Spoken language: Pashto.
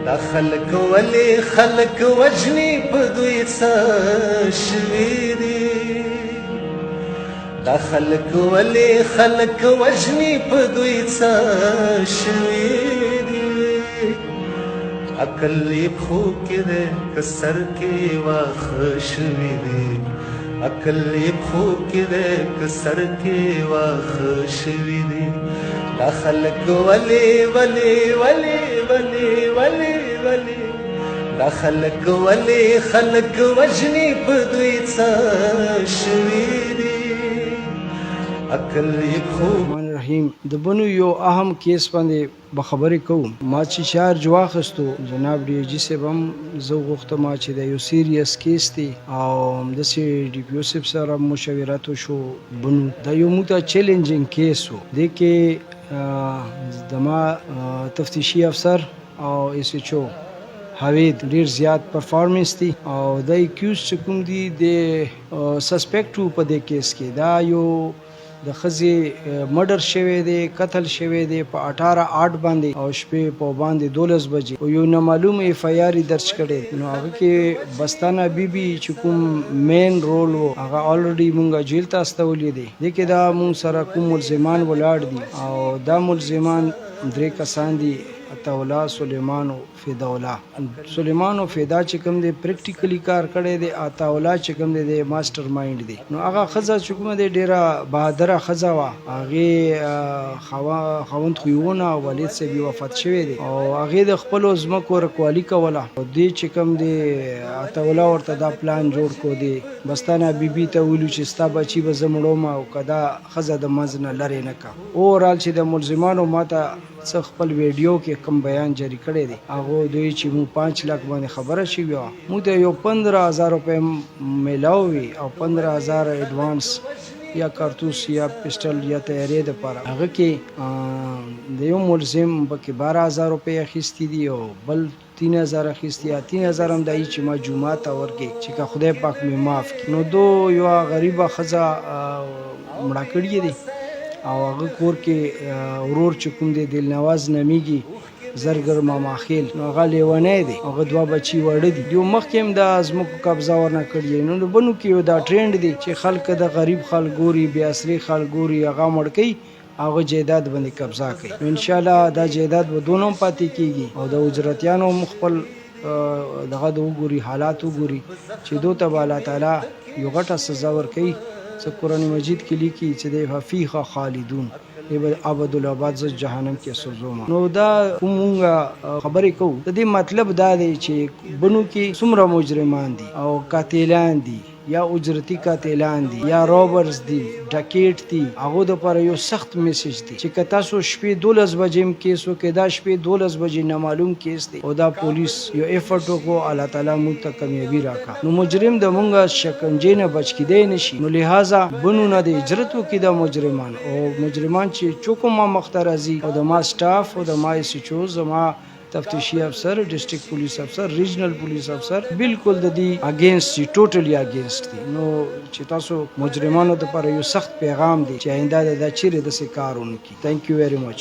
دا خلق ولی خلق وجنی په دوی څه شوي دي دا خلق ولی خلق وجنی په دوی څه شوي دي عقل یې پښو کې دی که سر کې واښه شوي دي عقل یې پښو کې دی که سر کې واښه شوي دي دا خلق ولی ولی ولی ولی ولی ولی دا خلق ولی خلق وجنی په دوی څه شوي دي عقل یې پښو. الرحمن الرحیم د بنو یو اهم کیس باندې به خبرې کوم. ما چې چارج واخیستو جناب ډي جي صاحب هم زه غوښتم چې د یو سیریس کیس دی او همداسې ډي پي او صاحب سره مشاورت وشو. بنو دا یو موږ ته چیلنجینګ کیس و. دې کې زما تفتیشي افسر او ایس ایچ او حوید ډیر زیات پرفارمنس دی او د اکیوز چې کوم دی د سسپیکټ په دې کیس کې دا یو د ښځې مډر شوی دی، قتل شوی دی په 18/8 باندې او شپې په باندې 12 بجې او یو نامعلوم اف آی آر درج کړی. نو هغه کې بستانه بیبي چې کوم مین رول و هغه الریډي مونږه جیل ته استولې دی. دې کې دا مونږ سره کوم ملزمان ولاړ دي او دا ملزمان 3 کسان دي: عطاءالله، سلیمان او فدا الله. سلیمان او فدا چې کوم دی پریکټیکلی کار کړی دی، عطاءالله چې کوم دی د ماستر مایند دی. نو هغه ښځه چې کومه دی ډیره بهادره ښځه وه، هغې خاوند خو یې ونه والد صاحب یې وفات شوی دی او هغې د خپلو ځمکو رکوالي کوله او دې چې کوم دی عطاءالله ورته دا پلان جوړ کړو دی بستانه بیبي ته ویلو چې ستا بچي به زه مړوم او که دا ښځه د منځ نه لرې نه کړه. اوورال چې د ملزمانو ماته څه خپل ویډیو کې کم بیان جاری کړی دی هغه دوی چې مو 5 لک باندې خبره شوې وه، موږ ته یو 15,000 روپۍ میلاو وي او 15,000 ایډوانس یا کارتوس یا پسټل یا تیارې دپاره. هغه کې د یو ملزم پکې 12,000 روپۍ اخیستي دي او بل 3,000 اخیستي یا 3,000 هم دایي چې ما جومات ته ورکړي چې که خدای پاک مې معاف کړي. نو دو یوه غریبه ښځه مړه کړې دي او هغه کور کې ورور چې کوم دی دلنواز نمیږي زرګر ماما خیل، نو هغه لیونی دی، هغه 2 بچي واړه دي. یو مخکې هم د ځمکو قبضه ورنه کړې. نو د بنو کې یو دا ټرینډ دی چې خلک د غریب خلک ګوري، بې اصلي خلک ګوري، هغه مړ کوي، هغه جایداد باندې قبضه کوي. نو انشاءالله دا جایداد به دونه هم پاتې کېږي او د اجرتیانو هم خپل دغه د وګوري حالات وګوري چې دو ته به الله تعالی یو غټه سزا ورکوي. څه قرآن مجید کې لیکي چې دی فیها خالدون ابدالآباد زه جهنم کې سوځوم. نو دا کومه خبرې کوو د دې مطلب دا دی چې بنو کې څومره مجرمان دي او قاتلان دي یا اجرتی قاتلان دي یا روبرز دي، ډکیټ دي، هغو دپاره یو سخت میسج دی چې که تاسو شپې 12 بجې هم کیس وکړئ، دا شپې 12 بجې نامعلوم کیس دی او دا پولیس یو ایفرټ وکړو، الله تعالی موږ ته کامیابي راکړه. نو مجرم د موږ شکنجې نه بچ کیدی نشي. نو لہذا بنو نه د هجرت وکړي دا مجرمان او مجرمان چې چوکو ما مخته راځي او د ما سټاف او د ما ایس ایچ او زما تفتیشي افسر، ډسټرکټ پولیس افسر، ریجنل پولیس افسر بالکل د دې اگینسٹ دي، ټوټلی اگینسٹ دي. نو چې تاسو مجرمانو دپاره یو سخت پیغام دی چې آینده دا چیرې داسې کار ونه کړي. تھینک یو ویری مچ.